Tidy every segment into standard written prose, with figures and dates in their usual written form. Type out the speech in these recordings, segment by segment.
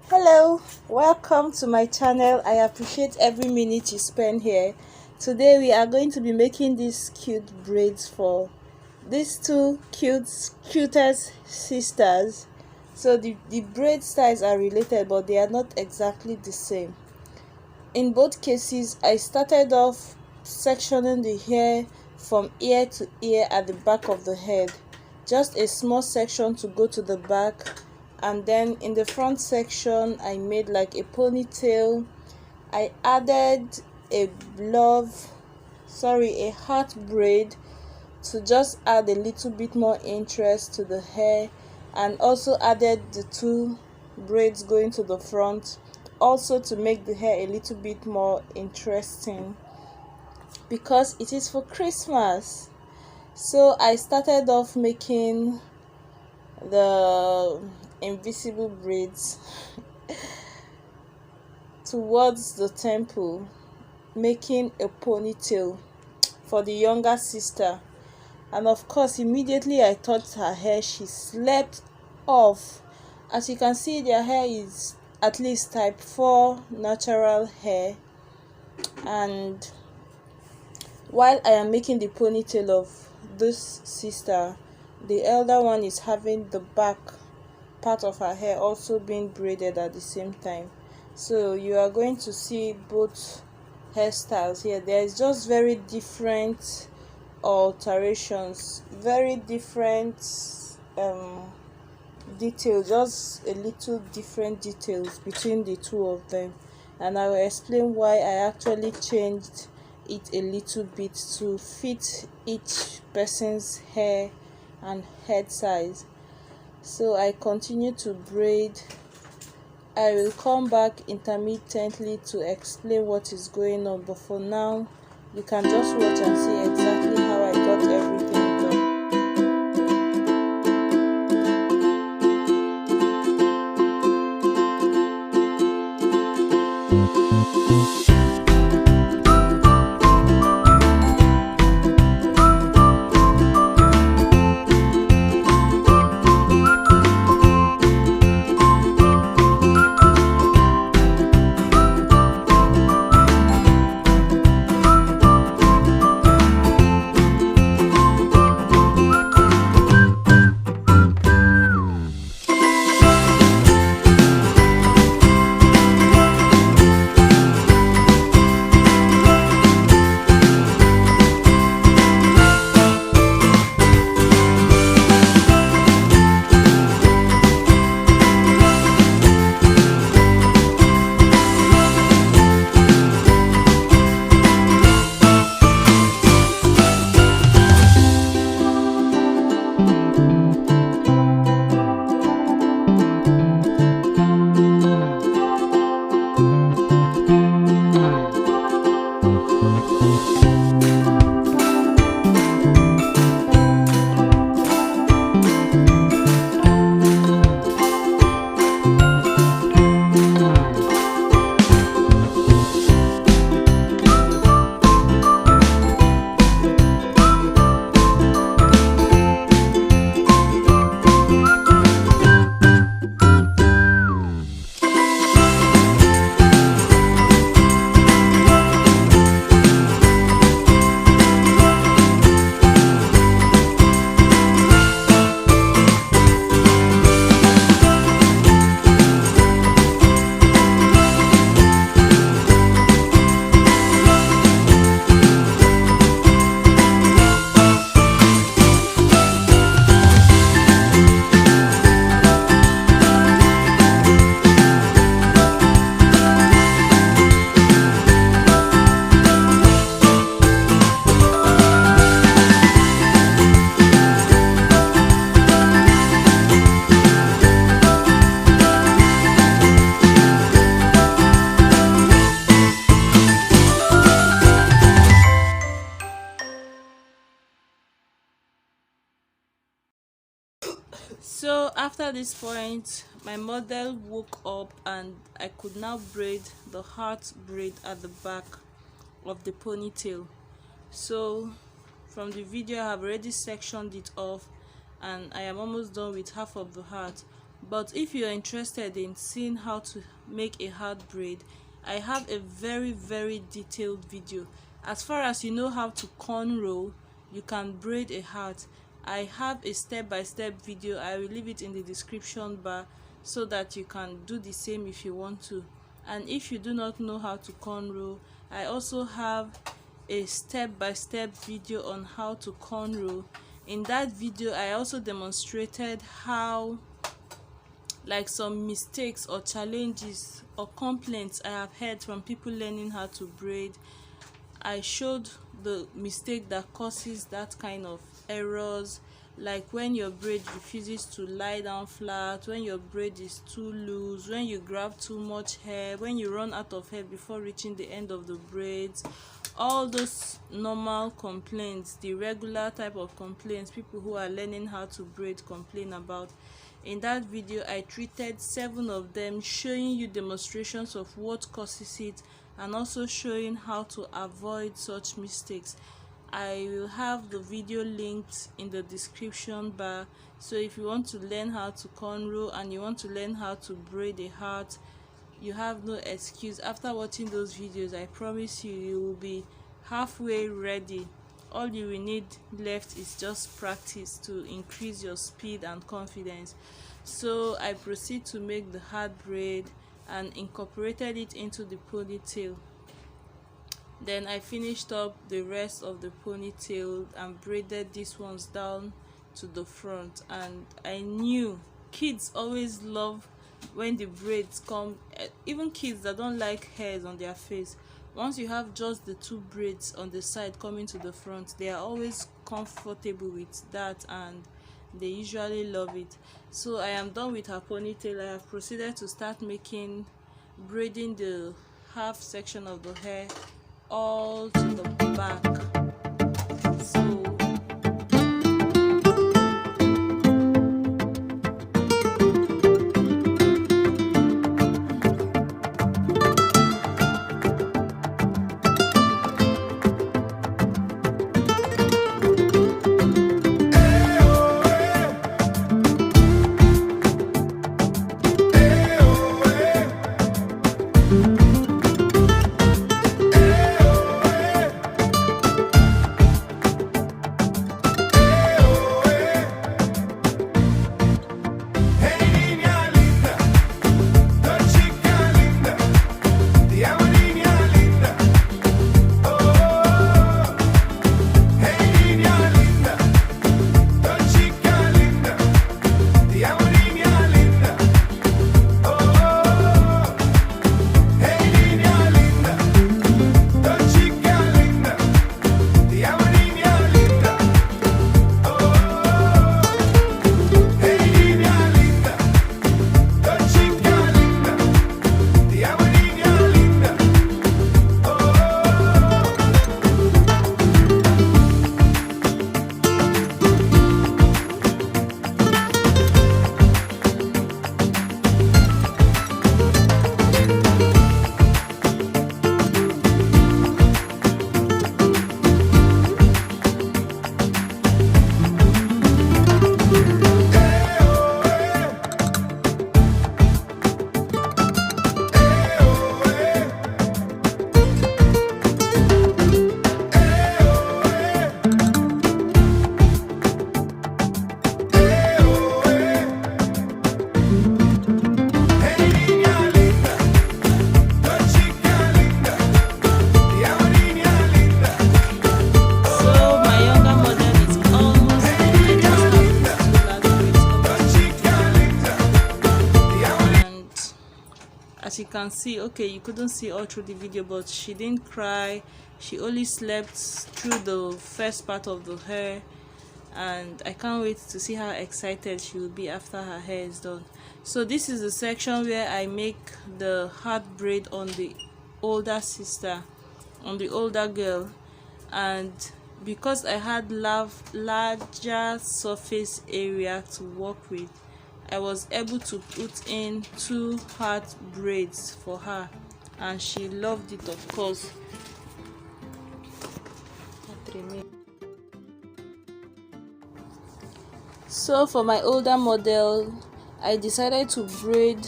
Hello, welcome to my channel. I appreciate every minute you spend here. Today we are going to be making these cute braids for these two cutest sisters. So the braid styles are related, but they are not exactly the same. In both cases, I started off sectioning the hair from ear to ear at the back of the head, just a small section to go to the back, and then in the front section I made like a ponytail. I added a a heart braid to just add a little bit more interest to the hair, and also added the two braids going to the front, also to make the hair a little bit more interesting because it is for Christmas. So I started off making the invisible braids towards the temple, making a ponytail for the younger sister. And of course, immediately I touched her hair, she slept off. As you can see, their hair is at least type 4 natural hair. And while I am making the ponytail of this sister, the elder one is having the back part of her hair also being braided at the same time. So you are going to see both hairstyles here. There is just very different alterations, very different details, just a little different details between the two of them, and I will explain why I actually changed it a little bit to fit each person's hair and head size. So I continue to braid. I will come back intermittently to explain what is going on, but for now you can just watch and see exactly how I got everything done. So after this point, my model woke up and I could now braid the heart braid at the back of the ponytail. So from the video I have already sectioned it off and I am almost done with half of the heart, But if you're interested in seeing how to make a heart braid, I have a very detailed video. As far as you know how to cornrow, you can braid a heart. I have a step-by-step video. I will leave it in the description bar so that you can do the same if you want to. And if you do not know how to cornrow, I also have a step-by-step video on how to cornrow. In that video, I also demonstrated how, like, some mistakes or challenges or complaints I have heard from people learning how to braid. I showed the mistake that causes that kind of errors, like when your braid refuses to lie down flat, when your braid is too loose, when you grab too much hair, when you run out of hair before reaching the end of the braids. All those normal complaints, the regular type of complaints people who are learning how to braid complain about. In that video, I treated 7 of them, showing you demonstrations of what causes it and also showing how to avoid such mistakes. I will have the video linked in the description bar, so if you want to learn how to cornrow and you want to learn how to braid a heart, you have no excuse. After watching those videos, I promise you, you will be halfway ready. All you will need left is just practice to increase your speed and confidence. So I proceed to make the heart braid and incorporated it into the ponytail. Then I finished up the rest of the ponytail and braided these ones down to the front. And I knew kids always love when the braids come, even kids that don't like hairs on their face. Once you have just the 2 braids on the side coming to the front, they are always comfortable with that and they usually love it. So I am done with her ponytail. I have proceeded to start braiding the half section of the hair all to the back. So as you can see, okay, you couldn't see all through the video, but she didn't cry. She only slept through the first part of the hair, and I can't wait to see how excited she will be after her hair is done. So this is the section where I make the heart braid on the older sister, on the older girl. And because I had larger surface area to work with, I was able to put in 2 heart braids for her, and she loved it, of course. So for my older model, I decided to braid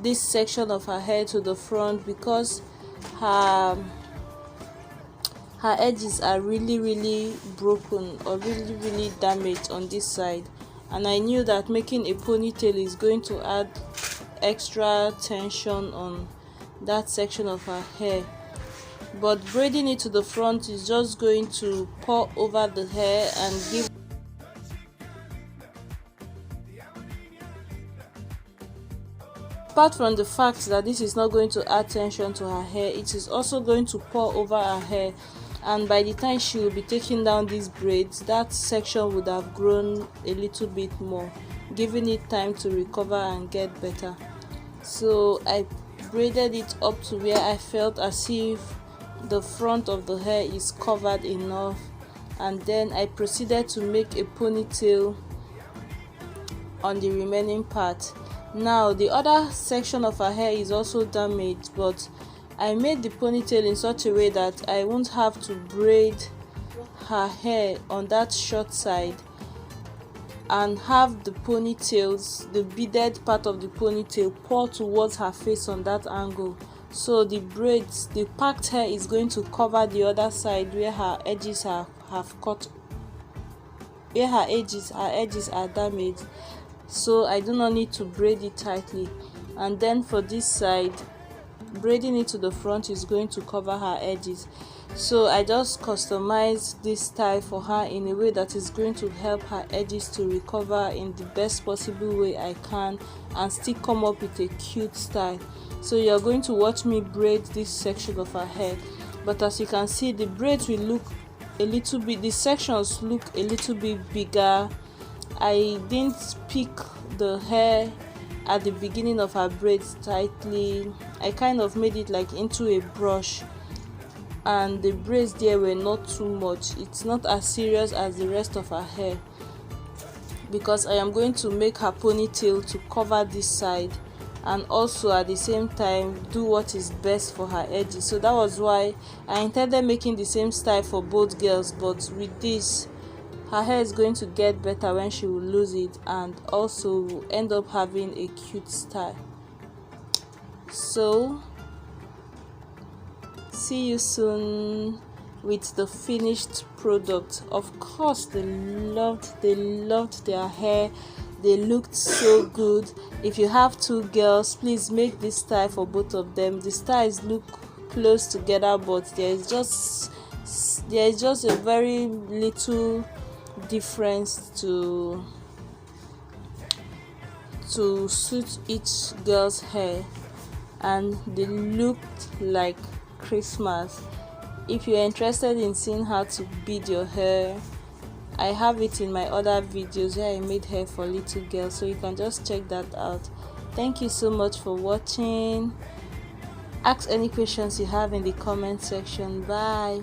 this section of her hair to the front because her edges are really broken or really damaged on this side, and I knew that making a ponytail is going to add extra tension on that section of her hair. But braiding it to the front is just going to pour over the hair and give, apart from the fact that this is not going to add tension to her hair, it is also going to pour over her hair, and by the time she will be taking down these braids, that section would have grown a little bit more, giving it time to recover and get better. So I braided it up to where I felt as if the front of the hair is covered enough, and then I proceeded to make a ponytail on the remaining part. Now the other section of her hair is also damaged, but I made the ponytail in such a way that I won't have to braid her hair on that short side and have the ponytails, the beaded part of the ponytail, pour towards her face on that angle. So the braids, the packed hair is going to cover the other side where her edges have cut, where her edges are damaged. So I do not need to braid it tightly. And then for this side, braiding it to the front is going to cover her edges. So I just customized this style for her in a way that is going to help her edges to recover in the best possible way I can and still come up with a cute style. So you're going to watch me braid this section of her hair, but as you can see, the braids will look a little bit, the sections look a little bit bigger. I didn't pick the hair at the beginning of her braids tightly. I kind of made it like into a brush, and the braids there were not too much. It's not as serious as the rest of her hair because I am going to make her ponytail to cover this side and also at the same time do what is best for her edges. So that was why I intended making the same style for both girls, but with this, her hair is going to get better when she will lose it, and also will end up having a cute style. So see you soon with the finished product. Of course, they loved their hair. They looked so good. If you have two girls, please make this style for both of them. The styles look close together, but there is just a very little difference to suit each girl's hair, and they looked like Christmas. If you're interested in seeing how to bead your hair, I have it in my other videos where I made hair for little girls, so you can just check that out. Thank you so much for watching. Ask any questions you have in the comment section. Bye.